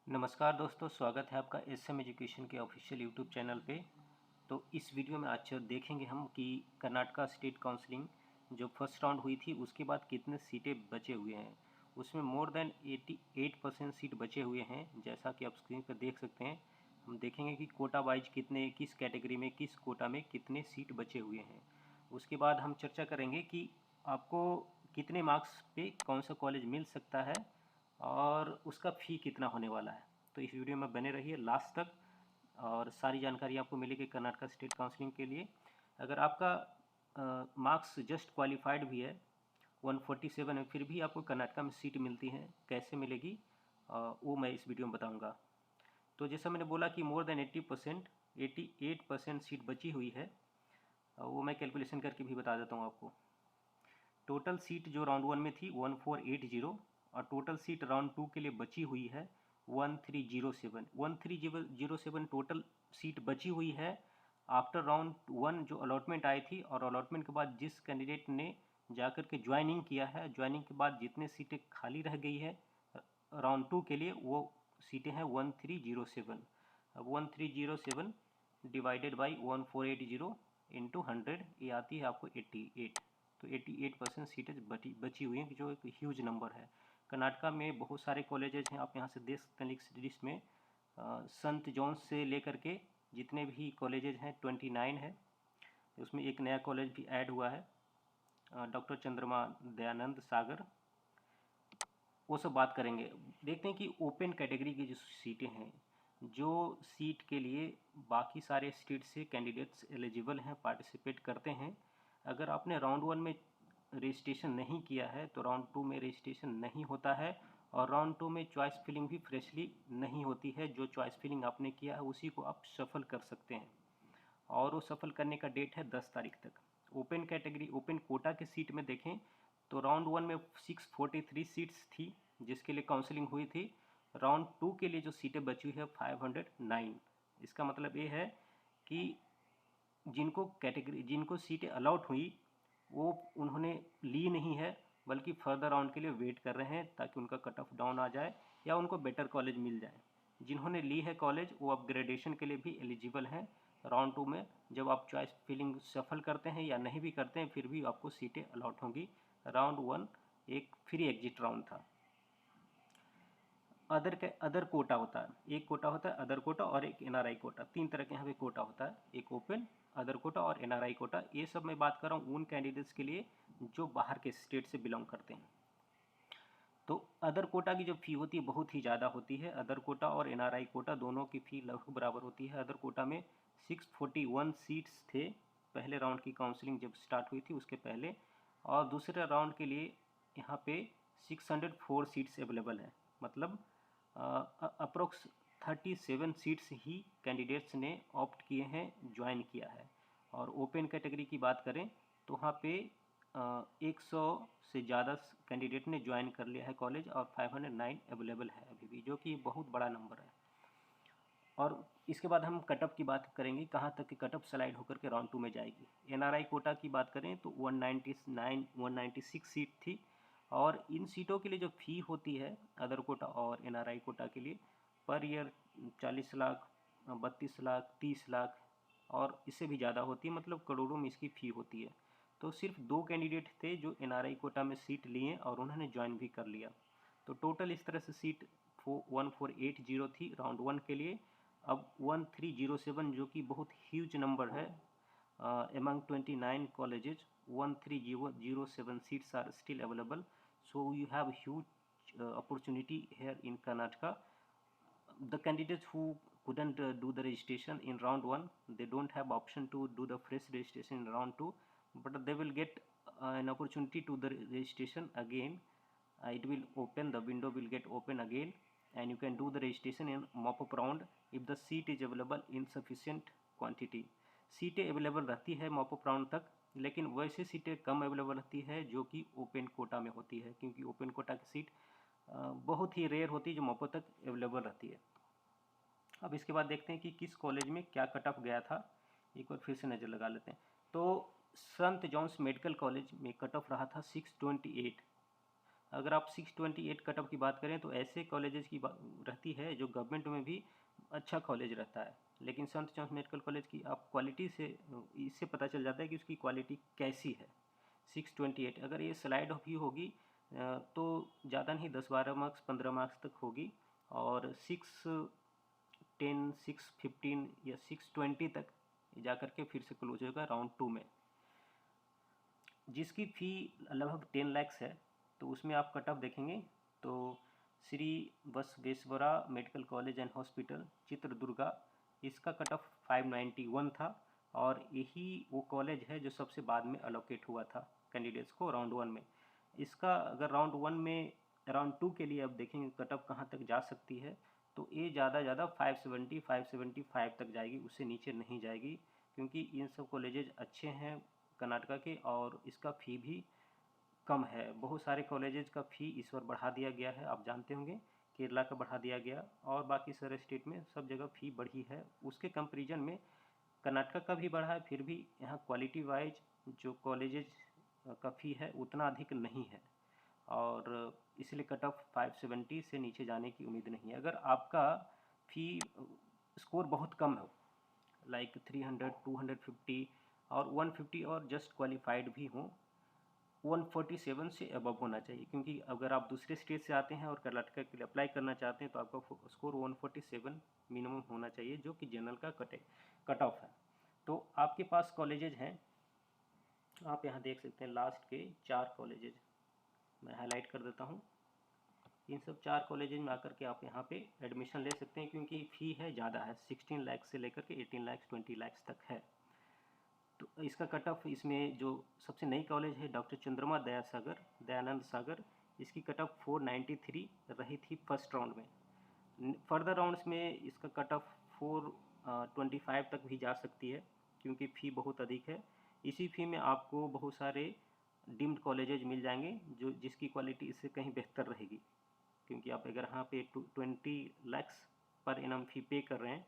नमस्कार दोस्तों, स्वागत है आपका एसएम एजुकेशन के ऑफिशियल यूट्यूब चैनल पे। तो इस वीडियो में आज देखेंगे हम कि कर्नाटका स्टेट काउंसलिंग जो फर्स्ट राउंड हुई थी उसके बाद कितने सीटें बचे हुए हैं। उसमें मोर देन 88% सीट बचे हुए हैं, जैसा कि आप स्क्रीन पर देख सकते हैं। हम देखेंगे कि कोटा वाइज कितने, किस कैटेगरी में, किस कोटा में कितने सीट बचे हुए हैं। उसके बाद हम चर्चा करेंगे कि आपको कितने मार्क्स पे कौन सा कॉलेज मिल सकता है और उसका फ़ी कितना होने वाला है। तो इस वीडियो में बने रहिए लास्ट तक और सारी जानकारी आपको मिलेगी कर्नाटका स्टेट काउंसलिंग के लिए। अगर आपका मार्क्स जस्ट क्वालिफाइड भी है 147 है, फिर भी आपको कर्नाटका में सीट मिलती है, कैसे मिलेगी वो मैं इस वीडियो में बताऊंगा। तो जैसा मैंने बोला कि मोर देन 80% 88% सीट बची हुई है, वो मैं कैलकुलेशन करके भी बता देता हूँ आपको। टोटल सीट जो राउंड 1 में थी 1480 और टोटल सीट राउंड 2 के लिए बची हुई है 1307 टोटल सीट बची हुई है आफ्टर राउंड 1 जो अलॉटमेंट आई थी। और अलॉटमेंट के बाद जिस कैंडिडेट ने जाकर के ज्वाइनिंग किया है, ज्वाइनिंग के बाद जितने सीटें खाली रह गई है राउंड 2 के लिए, वो सीटें हैं 1307। अब 1307 डिवाइडेड बाई 1480 इंटू 100, ये आती है आपको 88। तो 88% सीटें बची हुई हैं, जो एक ह्यूज नंबर है। कर्नाटका में बहुत सारे कॉलेजेस हैं, आप यहाँ से देख सकते हैं लिस्ट में। संत जॉन्स से लेकर के जितने भी कॉलेजेस हैं 29 है। उसमें एक नया कॉलेज भी ऐड हुआ है, डॉक्टर चंद्रमा दयानंद सागर। वो सब बात करेंगे। देखते हैं कि ओपन कैटेगरी की जो सीटें हैं, जो सीट के लिए बाकी सारे स्टेट से कैंडिडेट्स एलिजिबल हैं, पार्टिसिपेट करते हैं। अगर आपने राउंड 1 में रजिस्ट्रेशन नहीं किया है तो राउंड 2 में रजिस्ट्रेशन नहीं होता है, और राउंड 2 में चॉइस फिलिंग भी फ्रेशली नहीं होती है। जो चॉइस फिलिंग आपने किया है उसी को आप सफल कर सकते हैं, और वो सफल करने का डेट है 10 तारीख तक। ओपन कैटेगरी, ओपन कोटा की सीट में देखें तो राउंड 1 में 643 सीट्स थी जिसके लिए काउंसलिंग हुई थी। राउंड 2 के लिए जो सीटें बची हुई है 509। इसका मतलब ये है कि जिनको सीटें अलॉट हुई वो उन्होंने ली नहीं है, बल्कि फर्दर राउंड के लिए वेट कर रहे हैं ताकि उनका कट ऑफ डाउन आ जाए या उनको बेटर कॉलेज मिल जाए। जिन्होंने ली है कॉलेज वो अपग्रेडेशन के लिए भी एलिजिबल हैं राउंड 2 में। जब आप चॉइस फिलिंग सफल करते हैं या नहीं भी करते हैं फिर भी आपको सीटें अलॉट होंगी। राउंड 1 एक फ्री एग्जिट राउंड था। अदर कोटा होता है, एक कोटा होता है अदर कोटा और एक एनआरआई कोटा। तीन तरह के यहाँ पे कोटा होता है, एक ओपन, अदर कोटा और एनआरआई कोटा। ये सब मैं बात कर रहा हूँ उन कैंडिडेट्स के लिए जो बाहर के स्टेट से बिलोंग करते हैं। तो अदर कोटा की जो फ़ी होती है बहुत ही ज़्यादा होती है। अदर कोटा और एनआरआई कोटा दोनों की फ़ी लगभग बराबर होती है। अदर कोटा में 641 सीट्स थे पहले राउंड की काउंसलिंग जब स्टार्ट हुई थी उसके पहले, और दूसरे राउंड के लिए यहाँ पे 604 सीट्स अवेलेबल है। मतलब अप्रोक्स 37 सीट्स ही कैंडिडेट्स ने ऑप्ट किए हैं, ज्वाइन किया है। और ओपन कैटेगरी की बात करें तो वहाँ पे 100 से ज़्यादा कैंडिडेट ने ज्वाइन कर लिया है कॉलेज, और 509 अवेलेबल है अभी भी, जो कि बहुत बड़ा नंबर है। और इसके बाद हम कटअप की बात करेंगे, कहाँ तक कि कटअप स्लाइड होकर के राउंड 2 में जाएगी। एनआरआई कोटा की बात करें तो 196 सीट थी, और इन सीटों के लिए जो फ़ी होती है अदर कोटा और एनआरआई कोटा के लिए पर ईयर 40 लाख, 32 लाख, 30 लाख और इससे भी ज़्यादा होती है, मतलब करोड़ों में इसकी फ़ी होती है। तो सिर्फ 2 कैंडिडेट थे जो एनआरआई कोटा में सीट लिए और उन्होंने ज्वाइन भी कर लिया। तो टोटल इस तरह से सीट 1480 थी राउंड 1 के लिए। अब 1307 जो कि बहुत ह्यूज नंबर है, among 29 colleges 1307 seats are still available, so you have huge opportunity here in Karnataka. The candidates who couldn't do the registration in round 1, they don't have option to do the fresh registration in round 2, but they will get an opportunity to the registration again. It will open, the window will get open again, and you can do the registration in mop-up round if the seat is available in sufficient quantity. सीटें available रहती है mop up round तक, लेकिन वैसे सीटें कम available रहती है जो कि ओपन कोटा में होती है, क्योंकि ओपन कोटा की सीट बहुत ही रेयर होती है जो मॉपअप तक अवेलेबल रहती है। अब इसके बाद देखते हैं कि किस कॉलेज में क्या कट ऑफ गया था, एक बार फिर से नज़र लगा लेते हैं। तो संत जॉन्स मेडिकल कॉलेज में कट ऑफ रहा था 628, अगर आप 628 कट ऑफ की बात करें तो ऐसे कॉलेजेस की रहती है जो गवर्नमेंट में भी अच्छा कॉलेज रहता है, लेकिन संत जॉन्स मेडिकल कॉलेज की आप क्वालिटी से इससे पता चल जाता है कि उसकी क्वालिटी कैसी है। 628 अगर ये स्लाइड भी होगी तो ज़्यादा नहीं 10-12 मार्क्स 15 मार्क्स तक होगी, और 610 615 या 620 तक जा करके फिर से क्लोज होगा राउंड 2 में। जिसकी फ़ी लगभग 10 लाख है, तो उसमें आप कट ऑफ देखेंगे तो Shri Basaveshwara medical college and hospital Chitradurga, इसका कट ऑफ 591 था, और यही वो कॉलेज है जो सबसे बाद में अलोकेट हुआ था कैंडिडेट्स को राउंड 1 में। इसका अगर राउंड 1 में राउंड 2 के लिए अब देखेंगे कट ऑफ कहाँ तक जा सकती है, तो ये ज़्यादा 570 575 तक जाएगी, उससे नीचे नहीं जाएगी, क्योंकि इन सब कॉलेजेज अच्छे हैं कर्नाटका के, और इसका फ़ी भी कम है। बहुत सारे कॉलेजेज का फ़ी इस बार बढ़ा दिया गया है, आप जानते होंगे केरला का बढ़ा दिया गया, और बाकी सारे स्टेट में सब जगह फ़ी बढ़ी है। उसके कंपेरिजन में कर्नाटका का भी बढ़ा है, फिर भी यहाँ क्वालिटी वाइज जो कॉलेजेज का फ़ी है उतना अधिक नहीं है, और इसलिए कट ऑफ 570 से नीचे जाने की उम्मीद नहीं है। अगर आपका फ़ी स्कोर बहुत कम हो, लाइक 300 250 और 150 और जस्ट क्वालिफाइड भी हो, 147 से अबव होना चाहिए, क्योंकि अगर आप दूसरे स्टेट से आते हैं और कर्नाटका के लिए अप्लाई करना चाहते हैं तो आपका स्कोर 147 मिनिमम होना चाहिए, जो कि जनरल का कट ऑफ है। तो आपके पास कॉलेजेज हैं, आप यहाँ देख सकते हैं लास्ट के 4 कॉलेजेज मैं हाईलाइट कर देता हूँ। इन सब 4 कॉलेजेज में आकर के आप यहाँ पे एडमिशन ले सकते हैं, क्योंकि फ़ी है ज़्यादा है, 16 लाख से लेकर के 18 लाख 20 लाख तक है। तो इसका कट ऑफ, इसमें जो सबसे नई कॉलेज है डॉक्टर चंद्रमा दयानंद सागर, इसकी कट ऑफ 493 रही थी फर्स्ट राउंड में। फर्दर राउंड्स में इसका कट ऑफ 425 तक भी जा सकती है, क्योंकि फ़ी बहुत अधिक है। इसी फ़ी में आपको बहुत सारे डीम्ड कॉलेजेज मिल जाएंगे जो जिसकी क्वालिटी इससे कहीं बेहतर रहेगी, क्योंकि आप अगर यहाँ पे 20 लैक्स पर एनम फ़ी पे कर रहे हैं,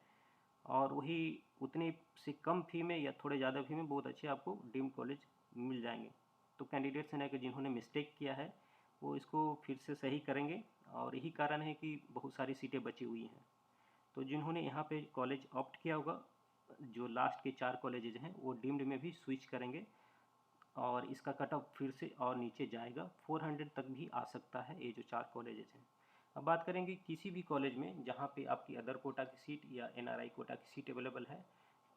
और वही उतनी से कम फ़ी में या थोड़े ज़्यादा फ़ी में बहुत अच्छे आपको डीम्ड कॉलेज मिल जाएंगे। तो कैंडिडेट्स हैं कि जिन्होंने मिस्टेक किया है वो इसको फिर से सही करेंगे, और यही कारण है कि बहुत सारी सीटें बची हुई हैं। तो जिन्होंने यहाँ पे कॉलेज ऑप्ट किया होगा, जो लास्ट के 4 कॉलेजेज हैं वो डीम्ड में भी स्विच करेंगे, और इसका कट ऑफ फिर से और नीचे जाएगा, 400 तक भी आ सकता है ये जो 4 कॉलेजेज हैं। अब बात करेंगे किसी भी कॉलेज में जहाँ पे आपकी अदर कोटा की सीट या एनआरआई कोटा की सीट अवेलेबल है,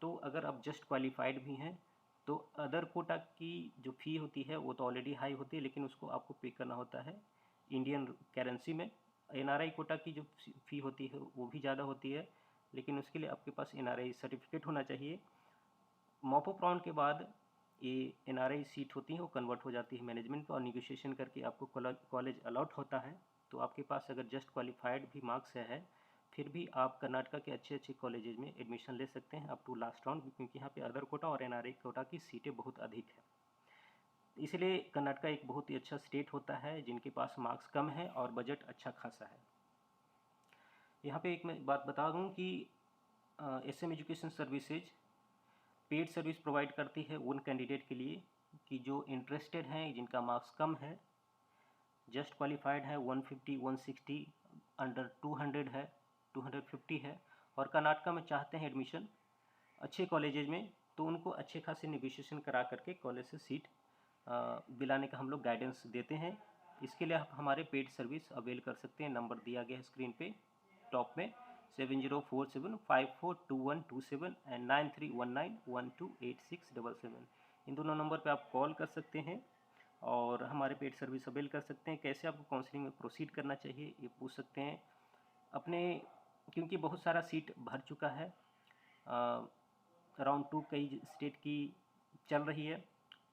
तो अगर आप जस्ट क्वालिफाइड भी हैं तो अदर कोटा की जो फ़ी होती है वो तो ऑलरेडी हाई होती है, लेकिन उसको आपको पे करना होता है इंडियन करेंसी में। एनआरआई कोटा की जो फ़ी होती है वो भी ज़्यादा होती है, लेकिन उसके लिए आपके पास एनआरआई सर्टिफिकेट होना चाहिए। मॉप अप राउंड के बाद ये एनआरआई सीट होती है वो कन्वर्ट हो जाती है मैनेजमेंट पर, और निगोशिएशन करके आपको कॉलेज अलॉट होता है। तो आपके पास अगर जस्ट क्वालिफाइड भी मार्क्स है फिर भी आप कर्नाटका के अच्छे अच्छे कॉलेजेज में एडमिशन ले सकते हैं अप टू लास्ट राउंड, क्योंकि यहाँ पे अदर कोटा और एनआरआई कोटा की सीटें बहुत अधिक है। इसलिए कर्नाटका एक बहुत ही अच्छा स्टेट होता है जिनके पास मार्क्स कम है और बजट अच्छा खासा है। यहाँ पे एक मैं बात बता दूँ कि SM education services paid service provide करती है उन कैंडिडेट के लिए कि जो इंटरेस्टेड हैं, जिनका मार्क्स कम है, जस्ट क्वालिफाइड है, 150 160 अंडर 200 है, 250 है, और कर्नाटका में चाहते हैं एडमिशन अच्छे कॉलेजेज में, तो उनको अच्छे खासे नेगोशिएशन करा करके कॉलेज से सीट दिलाने का हम लोग गाइडेंस देते हैं। इसके लिए आप हमारे पेड सर्विस अवेल कर सकते हैं। नंबर दिया गया है स्क्रीन पे टॉप में 7047542127 एंड 9319128677। इन दोनों नंबर पे आप कॉल कर सकते हैं और हमारे पेड सर्विस अवेल कर सकते हैं। कैसे आपको काउंसलिंग में प्रोसीड करना चाहिए ये पूछ सकते हैं अपने, क्योंकि बहुत सारा सीट भर चुका है। राउंड 2 कई स्टेट की चल रही है,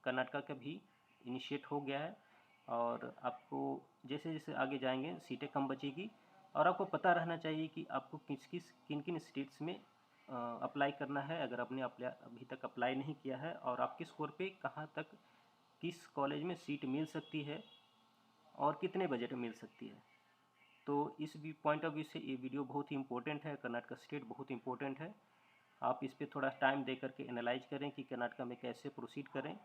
कर्नाटका का भी इनिशिएट हो गया है, और आपको जैसे जैसे आगे जाएंगे सीटें कम बचेगी, और आपको पता रहना चाहिए कि आपको किन किन स्टेट्स में अप्लाई करना है। अगर आपने अभी तक अप्लाई नहीं किया है, और आपके स्कोर पे कहाँ तक किस कॉलेज में सीट मिल सकती है और कितने बजट में मिल सकती है। तो इस भी पॉइंट ऑफ व्यू से ये वीडियो बहुत ही इंपॉर्टेंट है। कर्नाटका स्टेट बहुत इंपॉर्टेंट है, आप इस पर थोड़ा टाइम दे करके एनालाइज करें कि कर्नाटका में कैसे प्रोसीड करें,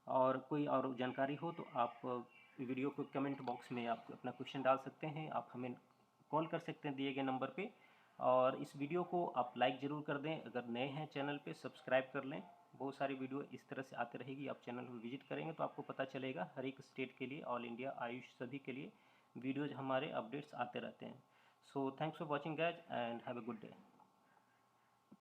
और कोई और जानकारी हो तो आप वीडियो को कमेंट बॉक्स में आप अपना क्वेश्चन डाल सकते हैं, आप हमें कॉल कर सकते हैं दिए गए नंबर पे। और इस वीडियो को आप लाइक ज़रूर कर दें, अगर नए हैं चैनल पे सब्सक्राइब कर लें। बहुत सारी वीडियो इस तरह से आती रहेगी, आप चैनल को विजिट करेंगे तो आपको पता चलेगा हर एक स्टेट के लिए, ऑल इंडिया, आयुष सभी के लिए वीडियोज़ हमारे अपडेट्स आते रहते हैं। So thanks for watching guys and have a good day.